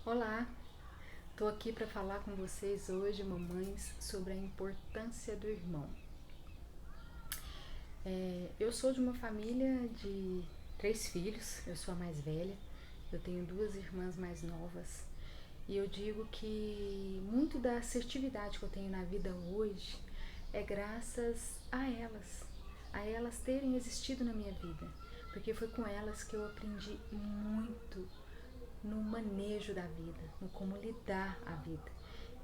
Olá, estou aqui para falar com vocês hoje, mamães, sobre a importância do irmão. Eu sou de uma família de 3 filhos, eu sou a mais velha, eu tenho 2 irmãs mais novas e eu digo que muito da assertividade que eu tenho na vida hoje é graças a elas terem existido na minha vida, porque foi com elas que eu aprendi muito no manejo da vida, no como lidar a vida.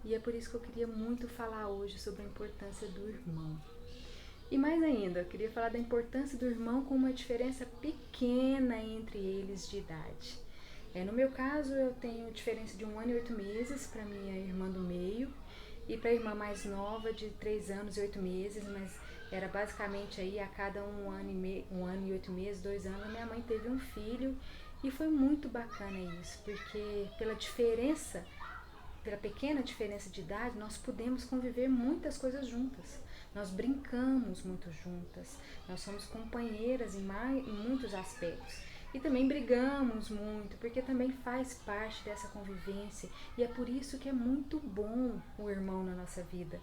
E é por isso que eu queria muito falar hoje sobre a importância do irmão. E mais ainda, eu queria falar da importância do irmão com uma diferença pequena entre eles de idade. No meu caso, eu tenho diferença de 1 ano e 8 meses para minha irmã do meio e para a irmã mais nova de 3 anos e 8 meses, mas era basicamente aí a cada 1 ano e 8 meses, 2 anos, a minha mãe teve um filho e foi muito bacana isso, porque pela pequena diferença de idade, nós pudemos conviver muitas coisas juntas. Nós brincamos muito juntas, nós somos companheiras em muitos aspectos. E também brigamos muito, porque também faz parte dessa convivência. E é por isso que é muito bom o irmão na nossa vida.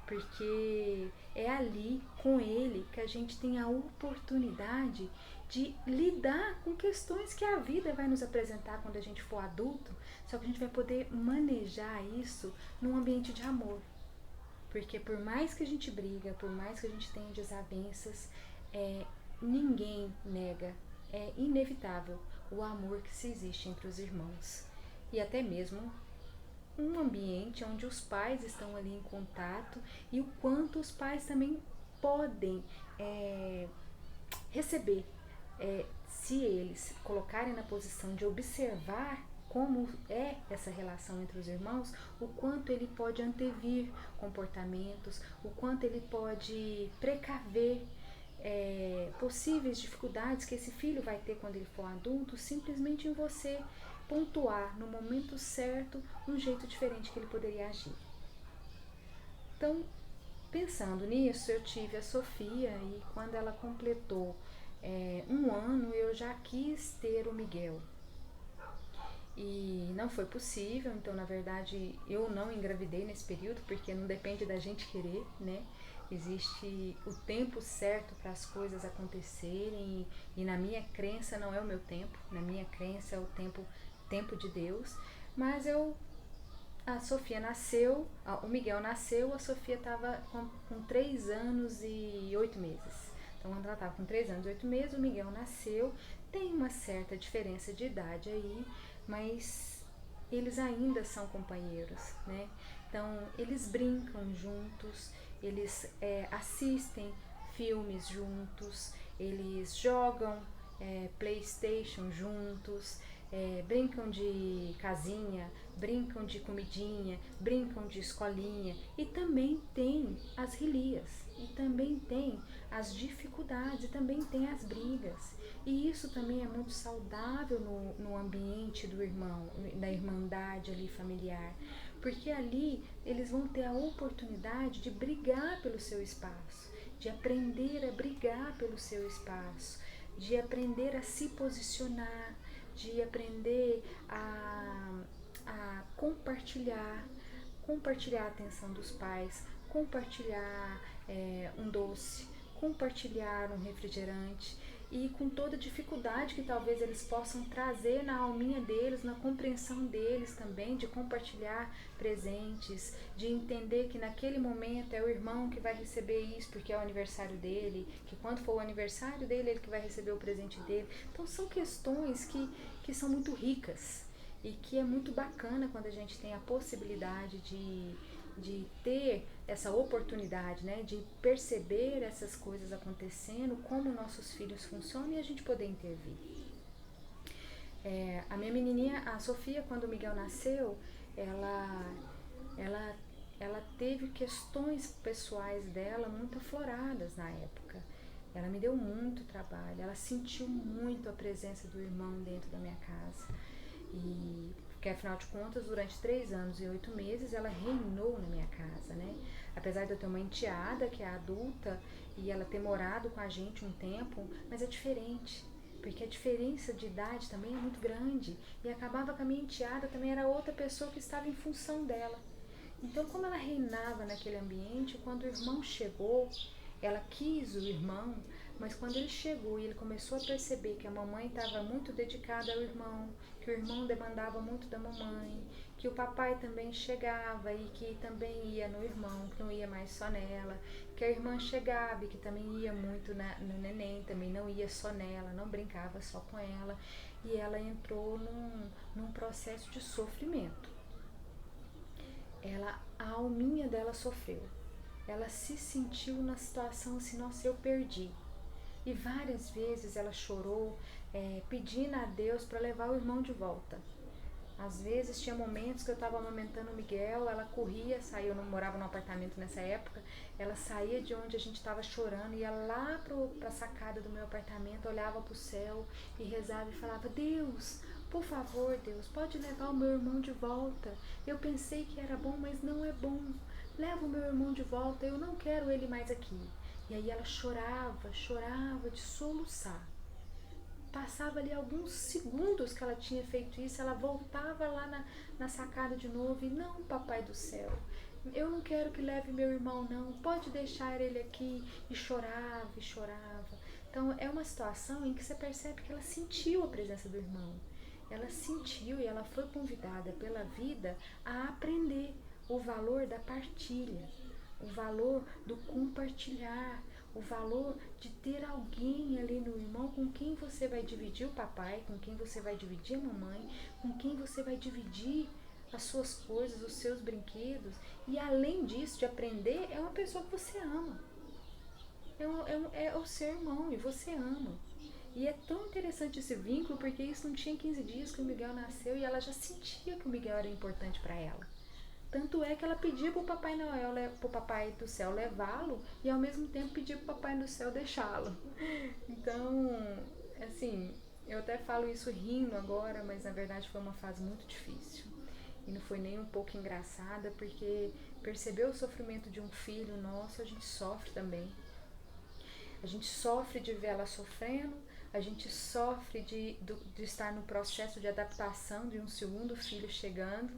Porque é ali, com ele, que a gente tem a oportunidade de lidar com questões que a vida vai nos apresentar quando a gente for adulto, só que a gente vai poder manejar isso num ambiente de amor. Porque por mais que a gente briga, por mais que a gente tenha desavenças, é, ninguém nega, é inevitável o amor que se existe entre os irmãos. E até mesmo um ambiente onde os pais estão ali em contato e o quanto os pais também podem é, receber, se eles colocarem na posição de observar como é essa relação entre os irmãos, o quanto ele pode antevir comportamentos, o quanto ele pode precaver possíveis dificuldades que esse filho vai ter quando ele for adulto, simplesmente em você pontuar no momento certo um jeito diferente que ele poderia agir. Então, pensando nisso, eu tive a Sofia e quando ela completou 1 ano, eu já quis ter o Miguel. E não foi possível, então na verdade eu não engravidei nesse período, porque não depende da gente querer, né? Existe o tempo certo para as coisas acontecerem e na minha crença não é o meu tempo, na minha crença é o tempo de Deus, mas a Sofia nasceu, o Miguel nasceu, a Sofia estava com 3 anos e 8 meses. Então, quando ela estava com 3 anos e 8 meses, o Miguel nasceu. Tem uma certa diferença de idade aí, mas eles ainda são companheiros, né? Então, eles brincam juntos, eles assistem filmes juntos, eles jogam PlayStation juntos, brincam de casinha, brincam de comidinha, brincam de escolinha e também tem as rilias, e também tem as dificuldades, e também tem as brigas. E isso também é muito saudável no ambiente do irmão, da irmandade ali familiar, porque ali eles vão ter a oportunidade de brigar pelo seu espaço, de aprender a brigar pelo seu espaço, de aprender a se posicionar, de aprender a compartilhar a atenção dos pais, compartilhar um doce, compartilhar um refrigerante e com toda a dificuldade que talvez eles possam trazer na alminha deles, na compreensão deles também, de compartilhar presentes, de entender que naquele momento é o irmão que vai receber isso porque é o aniversário dele, que quando for o aniversário dele, ele que vai receber o presente dele. Então são questões que são muito ricas e que é muito bacana quando a gente tem a possibilidade de ter essa oportunidade, né, de perceber essas coisas acontecendo, como nossos filhos funcionam e a gente poder intervir. A minha menininha, a Sofia, quando o Miguel nasceu, ela, ela, ela teve questões pessoais dela muito afloradas na época. Ela me deu muito trabalho, ela sentiu muito a presença do irmão dentro da minha casa. E porque afinal de contas, durante 3 anos e 8 meses, ela reinou na minha casa, né? Apesar de eu ter uma enteada que é adulta e ela ter morado com a gente um tempo, mas é diferente. porque a diferença de idade também é muito grande, e acabava que a minha enteada também era outra pessoa que estava em função dela. Então, como ela reinava naquele ambiente, quando o irmão chegou, ela quis o irmão, mas quando ele chegou e ele começou a perceber que a mamãe estava muito dedicada ao irmão, que o irmão demandava muito da mamãe, que o papai também chegava e que também ia no irmão, que não ia mais só nela, que a irmã chegava e que também ia muito no neném, também não ia só nela, não brincava só com ela, e ela entrou num processo de sofrimento. A alminha dela sofreu. Ela se sentiu na situação assim, nossa, eu perdi. E várias vezes ela chorou, pedindo a Deus para levar o irmão de volta. Às vezes tinha momentos que eu estava amamentando o Miguel, ela corria, saía, eu não morava num apartamento nessa época, ela saía de onde a gente estava chorando, ia lá para a sacada do meu apartamento, olhava para o céu e rezava e falava: Deus, por favor, Deus, pode levar o meu irmão de volta. Eu pensei que era bom, mas não é bom. Leva o meu irmão de volta, eu não quero ele mais aqui. E aí ela chorava de soluçar. Passava ali alguns segundos que ela tinha feito isso, ela voltava lá na sacada de novo e: não, papai do céu, eu não quero que leve meu irmão não, pode deixar ele aqui. E chorava e chorava. Então é uma situação em que você percebe que ela sentiu a presença do irmão, ela sentiu e ela foi convidada pela vida a aprender o valor da partilha, o valor do compartilhar, o valor de ter alguém ali no irmão com quem você vai dividir o papai, com quem você vai dividir a mamãe, com quem você vai dividir as suas coisas, os seus brinquedos. E além disso, de aprender, é uma pessoa que você ama. É o seu irmão e você ama. E é tão interessante esse vínculo, porque isso não tinha 15 dias que o Miguel nasceu e ela já sentia que o Miguel era importante para ela. Tanto é que ela pedia pro Papai Noel, pro Papai do Céu levá-lo e ao mesmo tempo pedia pro Papai do Céu deixá-lo. Então, assim, eu até falo isso rindo agora, mas na verdade foi uma fase muito difícil. E não foi nem um pouco engraçada, porque perceber o sofrimento de um filho nosso, a gente sofre também. A gente sofre de ver ela sofrendo, a gente sofre de estar no processo de adaptação de um segundo filho chegando.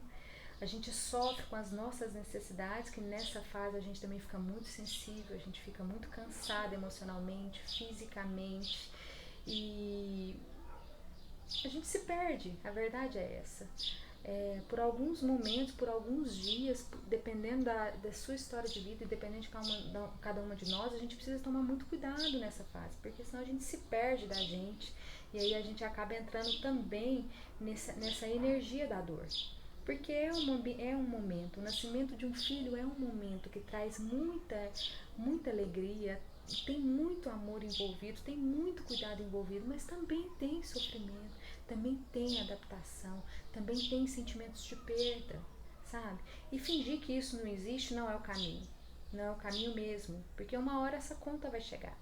A gente sofre com as nossas necessidades, que nessa fase a gente também fica muito sensível, a gente fica muito cansada emocionalmente, fisicamente, e a gente se perde, a verdade é essa. Por alguns momentos, por alguns dias, dependendo da sua história de vida e dependendo de cada uma de nós, a gente precisa tomar muito cuidado nessa fase, porque senão a gente se perde da gente e aí a gente acaba entrando também nessa energia da dor. Porque é um momento, o nascimento de um filho é um momento que traz muita alegria, tem muito amor envolvido, tem muito cuidado envolvido, mas também tem sofrimento, também tem adaptação, também tem sentimentos de perda, sabe? E fingir que isso não existe não é o caminho, não é o caminho mesmo, porque uma hora essa conta vai chegar,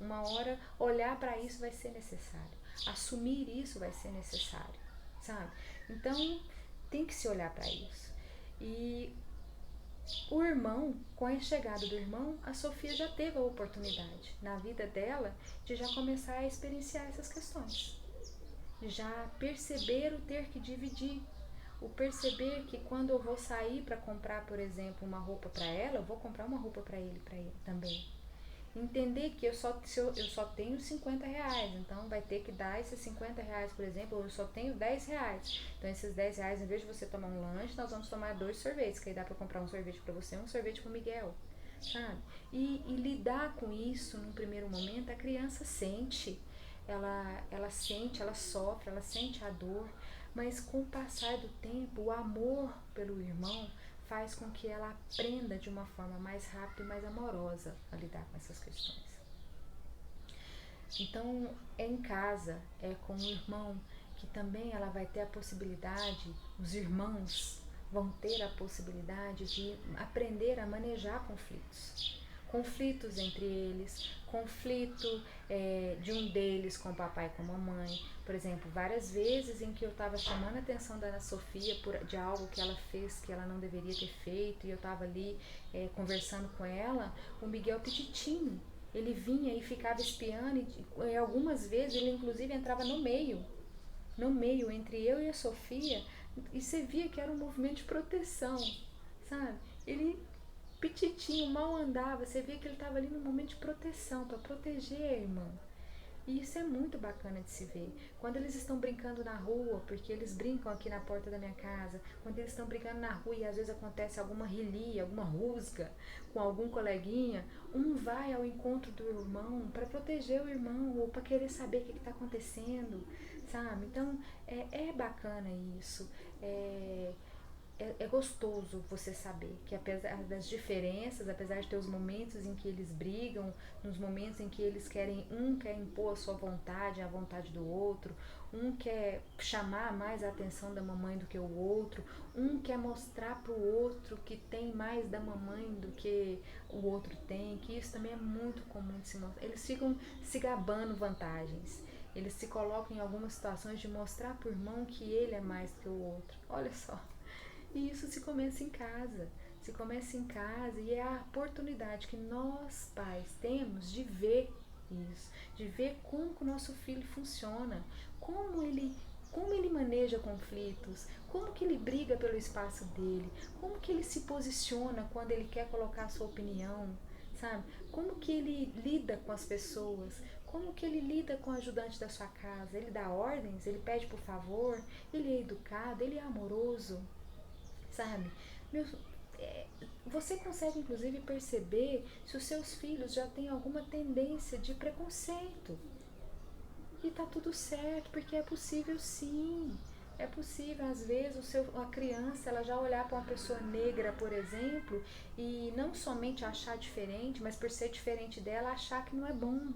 uma hora olhar para isso vai ser necessário, assumir isso vai ser necessário, sabe? Então tem que se olhar para isso. E o irmão, com a chegada do irmão, a Sofia já teve a oportunidade na vida dela de já começar a experienciar essas questões, de já perceber o ter que dividir, o perceber que quando eu vou sair para comprar, por exemplo, uma roupa para ela, eu vou comprar uma roupa para ele também. Entender que eu só tenho 50 reais, então vai ter que dar esses 50 reais, por exemplo, ou eu só tenho 10 reais. Então esses 10 reais, em vez de você tomar um lanche, nós vamos tomar 2 sorvetes, que aí dá pra comprar um sorvete pra você e um sorvete pro Miguel, sabe? E lidar com isso num primeiro momento, a criança sente, ela sente, ela sofre, ela sente a dor, mas com o passar do tempo, o amor pelo irmão faz com que ela aprenda de uma forma mais rápida e mais amorosa a lidar com essas questões. Então, é em casa, é com o irmão, que também ela vai ter a possibilidade, os irmãos vão ter a possibilidade de aprender a manejar conflitos. Conflitos entre eles, conflito de um deles com o papai e com a mamãe. Por exemplo, várias vezes em que eu estava chamando a atenção da Ana Sofia de algo que ela fez que ela não deveria ter feito, e eu estava ali conversando com ela, o Miguel Petitinho Ele vinha e ficava espiando e algumas vezes ele inclusive entrava no meio entre eu e a Sofia, e você via que era um movimento de proteção, sabe? Ele pititinho, mal andava, você via que ele estava ali no momento de proteção, para proteger a irmã. E isso é muito bacana de se ver. Quando eles estão brincando na rua, porque eles brincam aqui na porta da minha casa, quando eles estão brincando na rua e às vezes acontece alguma rilia, alguma rusga com algum coleguinha, um vai ao encontro do irmão para proteger o irmão ou para querer saber o que está acontecendo, sabe? Então é bacana isso. É gostoso você saber que apesar das diferenças, apesar de ter os momentos em que eles brigam, nos momentos em que eles querem, um quer impor a sua vontade, a vontade do outro, um quer chamar mais a atenção da mamãe do que o outro, um quer mostrar para o outro que tem mais da mamãe do que o outro tem, que isso também é muito comum de se mostrar. Eles ficam se gabando vantagens. Eles se colocam em algumas situações de mostrar para o irmão que ele é mais do que o outro. Olha só. E isso se começa em casa. Se começa em casa e é a oportunidade que nós, pais, temos de ver isso, de ver como que o nosso filho funciona, como ele maneja conflitos, como que ele briga pelo espaço dele, como que ele se posiciona quando ele quer colocar a sua opinião, sabe? Como que ele lida com as pessoas, como que ele lida com o ajudante da sua casa, ele dá ordens, ele pede por favor, ele é educado, ele é amoroso, sabe? Meu, você consegue inclusive perceber se os seus filhos já têm alguma tendência de preconceito. E tá tudo certo, porque é possível sim. É possível, às vezes, a criança ela já olhar para uma pessoa negra, por exemplo, e não somente achar diferente, mas por ser diferente dela, achar que não é bom.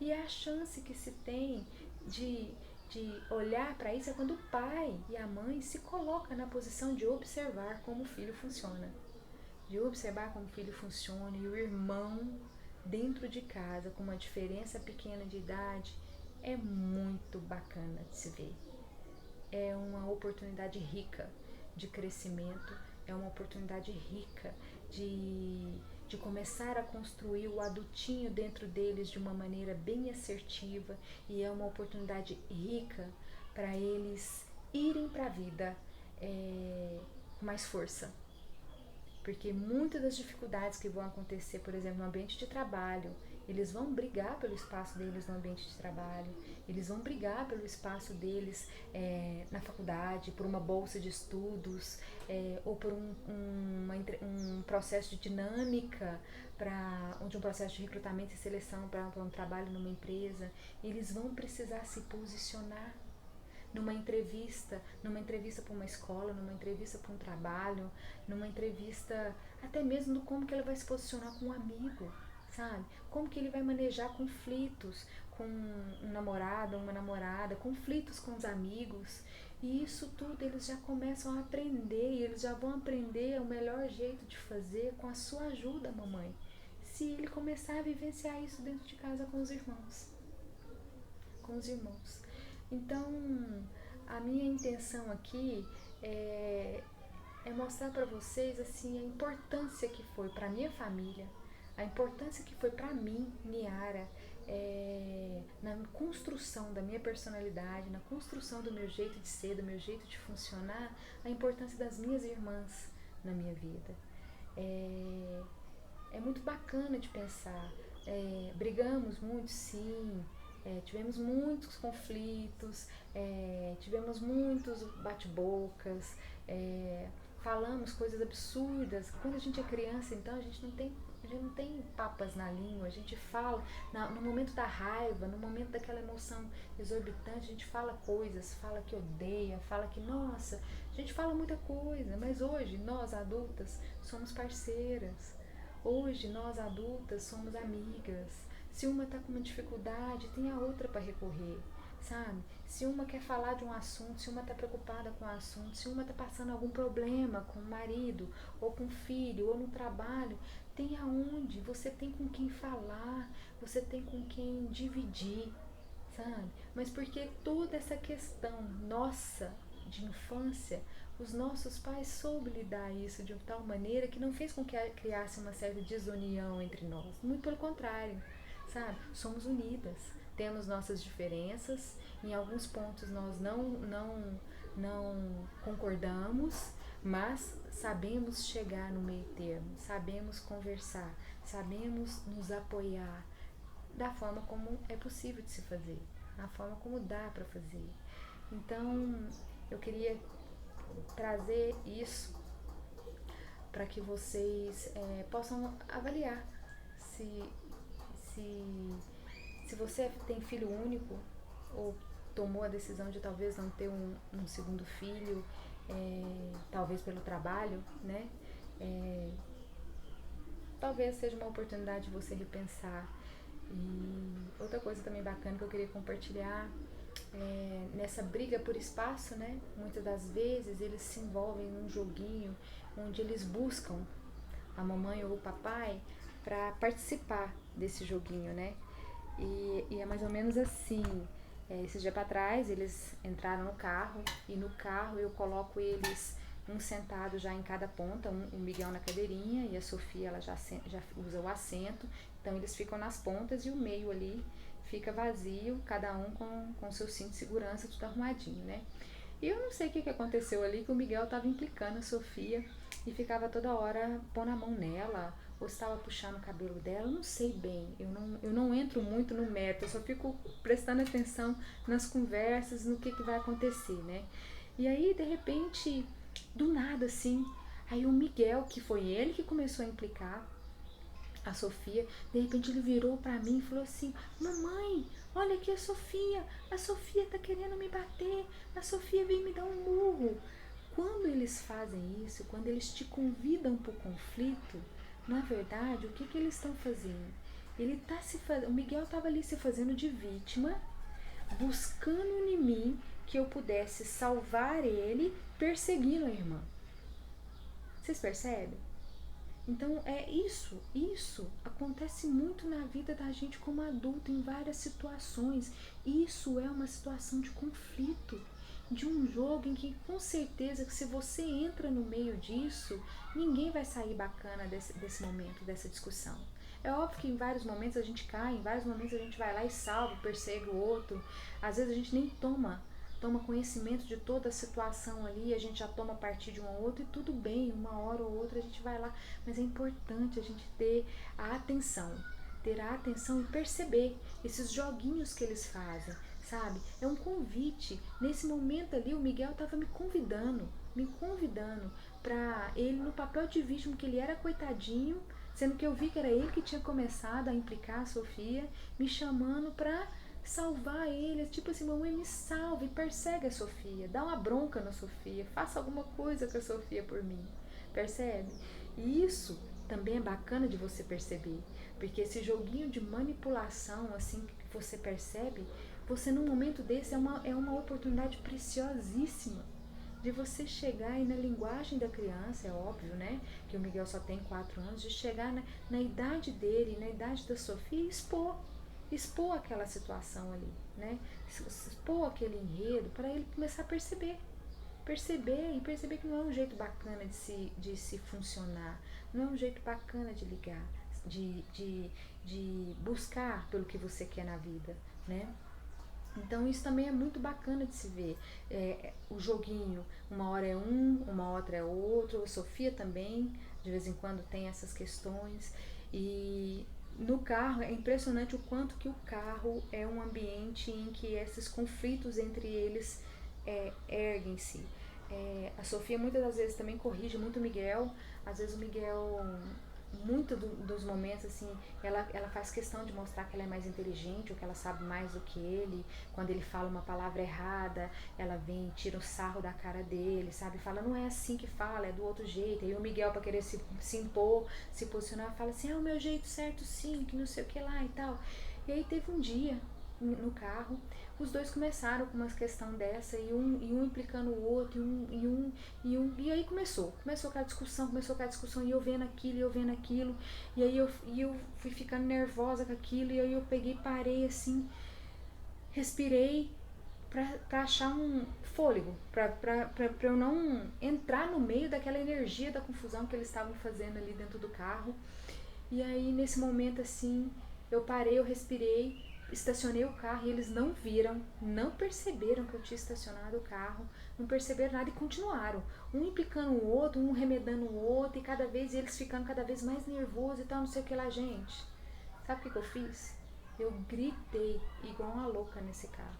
E a chance que se tem de, de olhar para isso é quando o pai e a mãe se colocam na posição de observar como o filho funciona. De observar como o filho funciona e o irmão dentro de casa, com uma diferença pequena de idade, é muito bacana de se ver. É uma oportunidade rica de crescimento, é uma oportunidade rica de começar a construir o adultinho dentro deles de uma maneira bem assertiva, e é uma oportunidade rica para eles irem para a vida com mais força. Porque muitas das dificuldades que vão acontecer, por exemplo, no ambiente de trabalho, eles vão brigar pelo espaço deles no ambiente de trabalho, eles vão brigar pelo espaço deles na faculdade, por uma bolsa de estudos, ou por um processo de dinâmica, de um processo de recrutamento e seleção para um trabalho numa empresa. Eles vão precisar se posicionar numa entrevista para uma escola, numa entrevista para um trabalho, numa entrevista até mesmo do como que ele vai se posicionar com um amigo, sabe? Como que ele vai manejar conflitos com um namorado, uma namorada, conflitos com os amigos. E isso tudo eles já começam a aprender, e eles já vão aprender o melhor jeito de fazer com a sua ajuda, mamãe. Se ele começar a vivenciar isso dentro de casa com os irmãos. Com os irmãos. Então, a minha intenção aqui é mostrar para vocês assim a importância que foi para minha família, a importância que foi para mim, Niara, na construção da minha personalidade, na construção do meu jeito de ser, do meu jeito de funcionar, a importância das minhas irmãs na minha vida. É muito bacana de pensar. Brigamos muito, sim. Tivemos muitos conflitos, tivemos muitos bate-bocas, falamos coisas absurdas. Quando a gente é criança, então, a gente não tem papas na língua, a gente fala, no momento da raiva, no momento daquela emoção exorbitante, a gente fala coisas, fala que odeia, fala que, nossa, a gente fala muita coisa, mas hoje, nós adultas, somos parceiras. Hoje, nós adultas, somos amigas. Se uma está com uma dificuldade, tem a outra para recorrer, sabe? Se uma quer falar de um assunto, se uma está preocupada com o assunto, se uma está passando algum problema com o marido, ou com o filho, ou no trabalho, tem aonde, você tem com quem falar, você tem com quem dividir, sabe? Mas porque toda essa questão nossa de infância, os nossos pais soube lidar isso de tal maneira que não fez com que criasse uma certa desunião entre nós. Muito pelo contrário. sabe? Somos unidas, temos nossas diferenças, em alguns pontos nós não concordamos, mas sabemos chegar no meio termo, sabemos conversar, sabemos nos apoiar da forma como é possível de se fazer, da forma como dá para fazer. Então, eu queria trazer isso para que vocês possam avaliar se, se, se você tem filho único ou tomou a decisão de talvez não ter um segundo filho, talvez pelo trabalho, né? Talvez seja uma oportunidade de você repensar. E outra coisa também bacana que eu queria compartilhar nessa briga por espaço, né? Muitas das vezes eles se envolvem num joguinho onde eles buscam a mamãe ou o papai para participar desse joguinho, né? E é mais ou menos assim. Esses dias para trás eles entraram no carro e no carro eu coloco eles um sentado já em cada ponta, o Miguel na cadeirinha e a Sofia ela já usa o assento, então eles ficam nas pontas e o meio ali fica vazio, cada um com seu cinto de segurança, tudo arrumadinho, né? E eu não sei o que aconteceu ali, que o Miguel estava implicando a Sofia e ficava toda hora pondo a mão nela, ou estava puxando o cabelo dela, eu não sei bem, eu não entro muito no mérito, eu só fico prestando atenção nas conversas, no que vai acontecer, né? E aí, de repente, do nada assim, aí o Miguel, que foi ele que começou a implicar a Sofia, de repente ele virou pra mim e falou assim: mamãe, olha aqui a Sofia tá querendo me bater, a Sofia veio me dar um murro. Quando eles fazem isso, quando eles te convidam para o conflito, na verdade, o que eles estão fazendo? O Miguel estava ali se fazendo de vítima, buscando em mim que eu pudesse salvar ele, perseguindo a irmã. Vocês percebem? Então isso acontece muito na vida da gente como adulto em várias situações. Isso é uma situação de conflito, de um jogo em que com certeza que se você entra no meio disso, ninguém vai sair bacana desse momento, dessa discussão. É óbvio que em vários momentos a gente cai, em vários momentos a gente vai lá e salva, persegue o outro. Às vezes a gente nem toma conhecimento de toda a situação ali, a gente já toma partido de um ou outro e tudo bem, uma hora ou outra a gente vai lá, mas é importante a gente ter a atenção e perceber esses joguinhos que eles fazem, sabe? É um convite. Nesse momento ali o Miguel estava me convidando para ele no papel de vítima, que ele era coitadinho, sendo que eu vi que era ele que tinha começado a implicar a Sofia, me chamando para salvar ele, tipo assim, mamãe me salve, persegue a Sofia, dá uma bronca na Sofia, faça alguma coisa com a Sofia por mim, percebe? E isso também é bacana de você perceber, porque esse joguinho de manipulação, assim, que você percebe, você num momento desse é uma oportunidade preciosíssima de você chegar aí na linguagem da criança, é óbvio, né, que o Miguel só tem 4 anos, de chegar na idade dele, na idade da Sofia e expor aquela situação ali, né? Expor aquele enredo para ele começar a perceber e perceber que não é um jeito bacana de se funcionar, não é um jeito bacana de ligar, de buscar pelo que você quer na vida, né? Então isso também é muito bacana de se ver. O joguinho, uma hora é uma outra é outro. A Sofia também, de vez em quando tem essas questões. E no carro é impressionante o quanto que o carro é um ambiente em que esses conflitos entre eles erguem-se. A Sofia muitas das vezes também corrige muito o Miguel. Às vezes o Miguel, muito dos momentos, assim, ela faz questão de mostrar que ela é mais inteligente, ou que ela sabe mais do que ele. Quando ele fala uma palavra errada, ela vem e tira o sarro da cara dele, sabe? Fala, não é assim que fala, é do outro jeito. E o Miguel, pra querer se impor, se posicionar, fala assim, o meu jeito certo sim, que não sei o que lá e tal. E aí teve um dia no carro, os dois começaram com uma questão dessa, e um implicando o outro, e aí começou aquela discussão, e eu vendo aquilo, e aí eu fui ficando nervosa com aquilo, e aí eu peguei, parei assim, respirei, pra achar um fôlego, pra eu não entrar no meio daquela energia da confusão que eles estavam fazendo ali dentro do carro. E aí nesse momento assim, Eu parei, eu respirei, estacionei o carro e eles não viram, não perceberam que eu tinha estacionado o carro, não perceberam nada e continuaram. Um implicando o outro, um remedando o outro e cada vez eles ficando cada vez mais nervosos e tal, não sei o que lá, gente. Sabe o que eu fiz? Eu gritei igual uma louca nesse carro.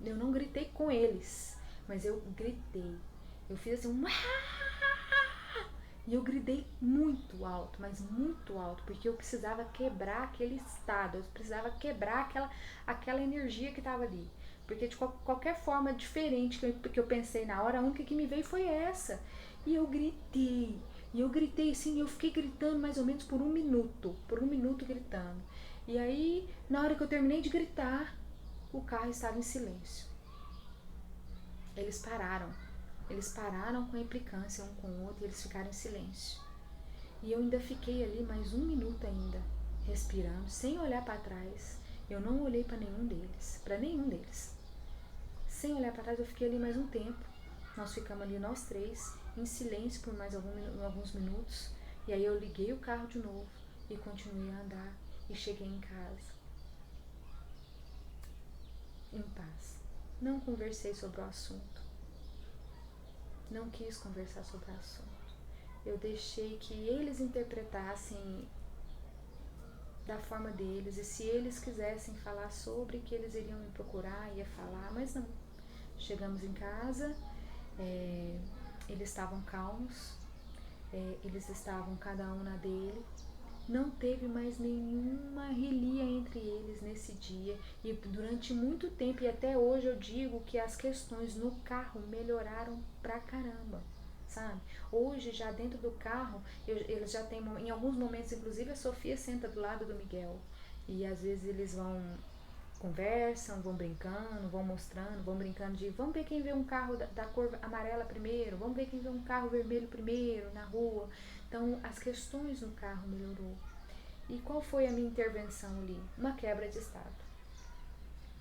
Eu não gritei com eles, mas eu gritei. Eu fiz assim, e eu gritei muito alto, mas muito alto, porque eu precisava quebrar aquele estado, eu precisava quebrar aquela energia que estava ali. Porque de qualquer forma diferente que eu pensei na hora, a única que me veio foi essa. E eu gritei. E eu gritei assim, eu fiquei gritando mais ou menos por um minuto gritando. E aí, na hora que eu terminei de gritar, o carro estava em silêncio. Eles pararam. Eles pararam com a implicância um com o outro e eles ficaram em silêncio. E eu ainda fiquei ali mais um minuto ainda, respirando, sem olhar para trás. Eu não olhei para nenhum deles, Sem olhar para trás, eu fiquei ali mais um tempo. Nós ficamos ali nós três, em silêncio por mais alguns minutos. E aí eu liguei o carro de novo e continuei a andar e cheguei em casa. Em paz. Não conversei sobre o assunto. Não quis conversar sobre o assunto. Eu deixei que eles interpretassem da forma deles, e se eles quisessem falar sobre, que eles iriam me procurar, ia falar, mas não. Chegamos em casa, eles estavam calmos, eles estavam cada um na dele, não teve mais nenhuma relia entre eles nesse dia, e durante muito tempo, e até hoje eu digo que as questões no carro melhoraram pra caramba, sabe? Hoje, já dentro do carro, eles já têm, em alguns momentos, inclusive a Sofia senta do lado do Miguel, e às vezes eles conversam, vão brincando, vão mostrando, vão brincando de vamos ver quem vê um carro da cor amarela primeiro, vamos ver quem vê um carro vermelho primeiro na rua. Então as questões no carro melhorou. E qual foi a minha intervenção ali? Uma quebra de estado.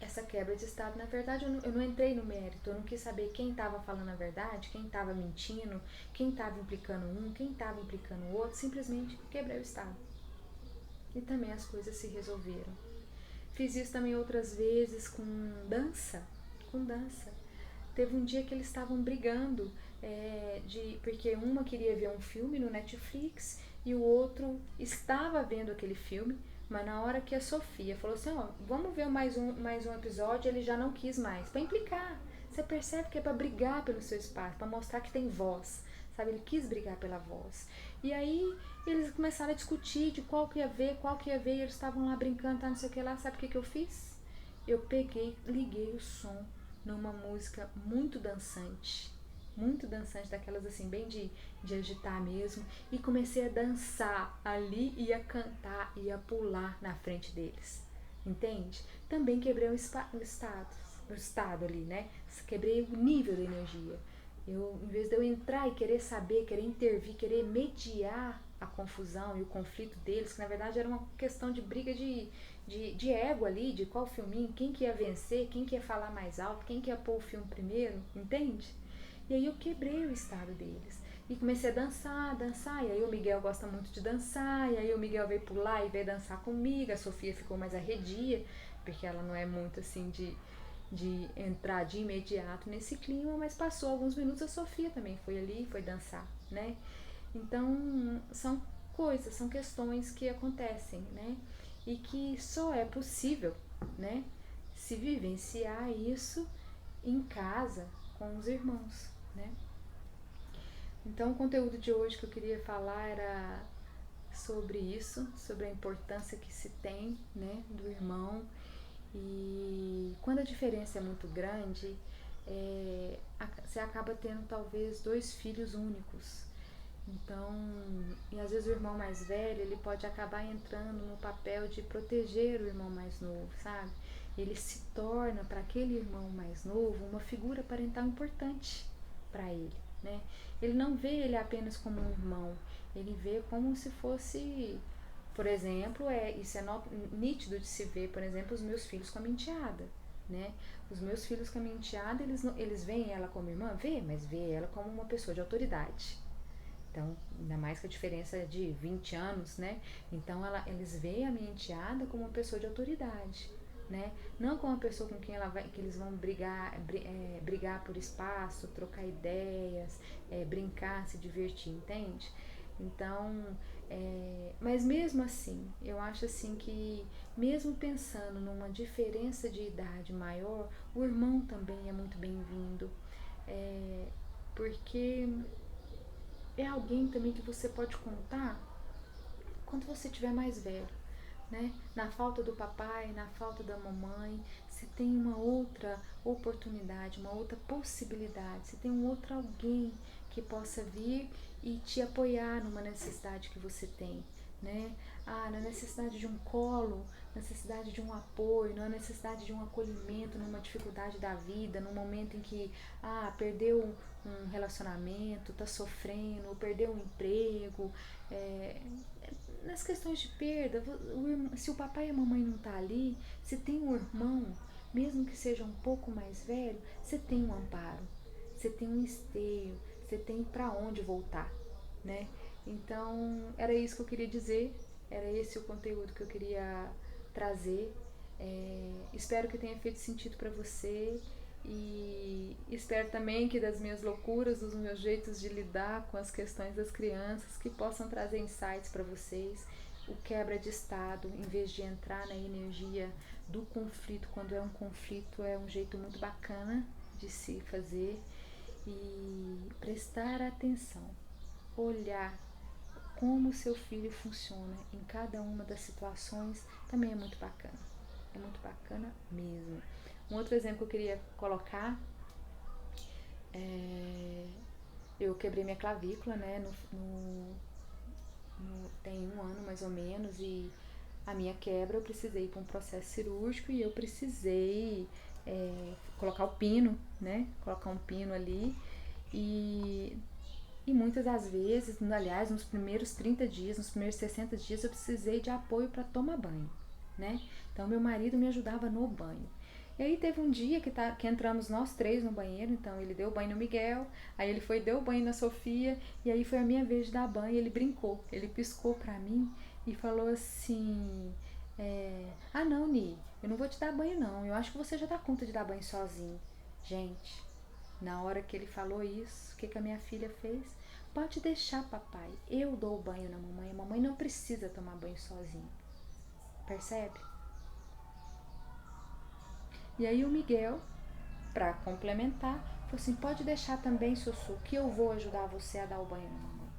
Essa quebra de estado, na verdade, eu não entrei no mérito, eu não quis saber quem estava falando a verdade, quem estava mentindo, quem estava implicando um, quem estava implicando o outro, simplesmente quebrei o estado. E também as coisas se resolveram. Fiz isso também outras vezes com dança. Teve um dia que eles estavam brigando, porque uma queria ver um filme no Netflix e o outro estava vendo aquele filme, mas na hora que a Sofia falou assim, ó, vamos ver mais um episódio, ele já não quis mais, pra implicar. Você percebe que é pra brigar pelo seu espaço, pra mostrar que tem voz, sabe? Ele quis brigar pela voz. E aí eles começaram a discutir de qual que ia ver, e eles estavam lá brincando, tá, não sei o que lá, sabe o que eu fiz? Eu peguei, liguei o som numa música muito dançante, daquelas assim, bem de agitar mesmo, e comecei a dançar ali, ia cantar, ia pular na frente deles, entende? Também quebrei o estado ali, né? Quebrei o nível da energia. Em vez de eu entrar e querer saber, querer intervir, querer mediar a confusão e o conflito deles, que na verdade era uma questão de briga de ego ali, de qual filminho, quem que ia vencer, quem que ia falar mais alto, quem que ia pôr o filme primeiro, entende? E aí eu quebrei o estado deles. E comecei a dançar, e aí o Miguel gosta muito de dançar, e aí o Miguel veio pular e veio dançar comigo, a Sofia ficou mais arredia, porque ela não é muito assim de entrar de imediato nesse clima, mas passou alguns minutos, a Sofia também foi ali, foi dançar, né? Então, são coisas, são questões que acontecem, né? E que só é possível, né, se vivenciar isso em casa com os irmãos, né? Então, o conteúdo de hoje que eu queria falar era sobre isso, sobre a importância que se tem, né, do irmão. E quando a diferença é muito grande, você acaba tendo talvez 2 filhos únicos. Então, e às vezes o irmão mais velho, ele pode acabar entrando no papel de proteger o irmão mais novo, sabe? Ele se torna para aquele irmão mais novo uma figura parental importante para ele, né? Ele não vê ele apenas como um irmão, ele vê como se fosse, por exemplo, isso é nítido de se ver, por exemplo, os meus filhos com a minha enteada, né? Os meus filhos com a minha enteada, eles veem ela como irmã? Vê, mas vê ela como uma pessoa de autoridade. Então, ainda mais que a diferença é de 20 anos, né? Então, eles veem a minha enteada como uma pessoa de autoridade, né? Não como uma pessoa com quem que eles vão brigar por espaço, trocar ideias, brincar, se divertir, entende? Então, mas mesmo assim, eu acho assim que, mesmo pensando numa diferença de idade maior, o irmão também é muito bem-vindo, porque é alguém também que você pode contar quando você estiver mais velho, né? Na falta do papai, na falta da mamãe, você tem uma outra oportunidade, uma outra possibilidade, você tem um outro alguém que possa vir e te apoiar numa necessidade que você tem, né? Na necessidade de um colo, necessidade de um apoio, na necessidade de um acolhimento numa dificuldade da vida, num momento em que perdeu um relacionamento, tá sofrendo, ou perdeu um emprego, nas questões de perda, se o papai e a mamãe não tá ali, se tem um irmão, mesmo que seja um pouco mais velho, você tem um amparo, você tem um esteio, você tem para onde voltar, né? Então, era isso que eu queria dizer, era esse o conteúdo que eu queria trazer. Espero que tenha feito sentido para você e espero também que das minhas loucuras, dos meus jeitos de lidar com as questões das crianças, que possam trazer insights para vocês. O quebra de estado, em vez de entrar na energia do conflito, quando é um conflito, é um jeito muito bacana de se fazer, e prestar atenção, olhar como o seu filho funciona em cada uma das situações também é muito bacana. É muito bacana mesmo. Um outro exemplo que eu queria colocar eu quebrei minha clavícula, né, tem 1 ano mais ou menos, e a minha quebra eu precisei ir para um processo cirúrgico e eu precisei colocar o pino, né, colocar um pino ali, e muitas das vezes, aliás, nos primeiros 30 dias, nos primeiros 60 dias, eu precisei de apoio para tomar banho, né? Então, meu marido me ajudava no banho. E aí teve um dia que entramos nós 3 no banheiro, então ele deu banho no Miguel, aí ele foi deu banho na Sofia, e aí foi a minha vez de dar banho, ele brincou, ele piscou pra mim e falou assim, não, Ni, eu não vou te dar banho não, eu acho que você já dá conta de dar banho sozinho. Gente, na hora que ele falou isso, o que a minha filha fez? Pode deixar, papai, eu dou o banho na mamãe, a mamãe não precisa tomar banho sozinha. Percebe? E aí o Miguel, para complementar, falou assim, pode deixar também, Sussu, que eu vou ajudar você a dar o banho na mamãe.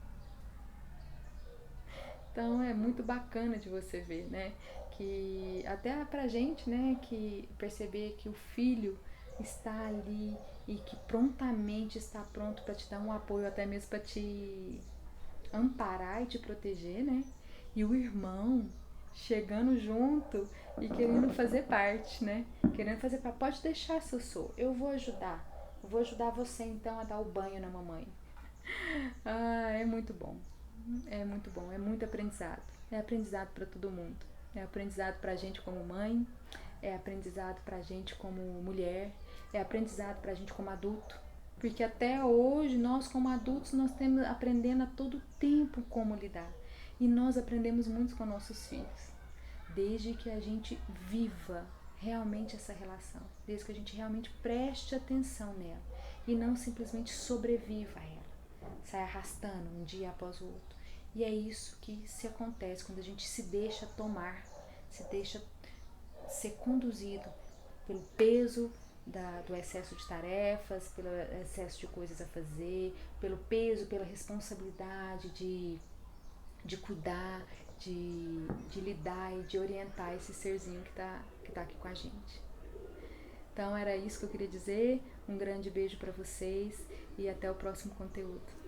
Então é muito bacana de você ver, né? Que até pra gente, né, que perceber que o filho está ali e que prontamente está pronto para te dar um apoio, até mesmo para te amparar e te proteger, né? E o irmão chegando junto e querendo fazer parte, né? Querendo fazer parte. Pode deixar, Sussu, eu vou ajudar. Eu vou ajudar você então a dar o banho na mamãe. É muito bom. É muito bom, é muito aprendizado. É aprendizado para todo mundo. É aprendizado pra gente como mãe, é aprendizado pra gente como mulher, é aprendizado pra gente como adulto. Porque até hoje, nós como adultos, nós estamos aprendendo a todo tempo como lidar. E nós aprendemos muito com nossos filhos. Desde que a gente viva realmente essa relação. Desde que a gente realmente preste atenção nela. E não simplesmente sobreviva a ela. Sai arrastando um dia após o outro. E é isso que se acontece quando a gente se deixa tomar, se deixa ser conduzido pelo peso do excesso de tarefas, pelo excesso de coisas a fazer, pelo peso, pela responsabilidade de cuidar, de lidar e de orientar esse serzinho que tá aqui com a gente. Então era isso que eu queria dizer. Um grande beijo para vocês e até o próximo conteúdo.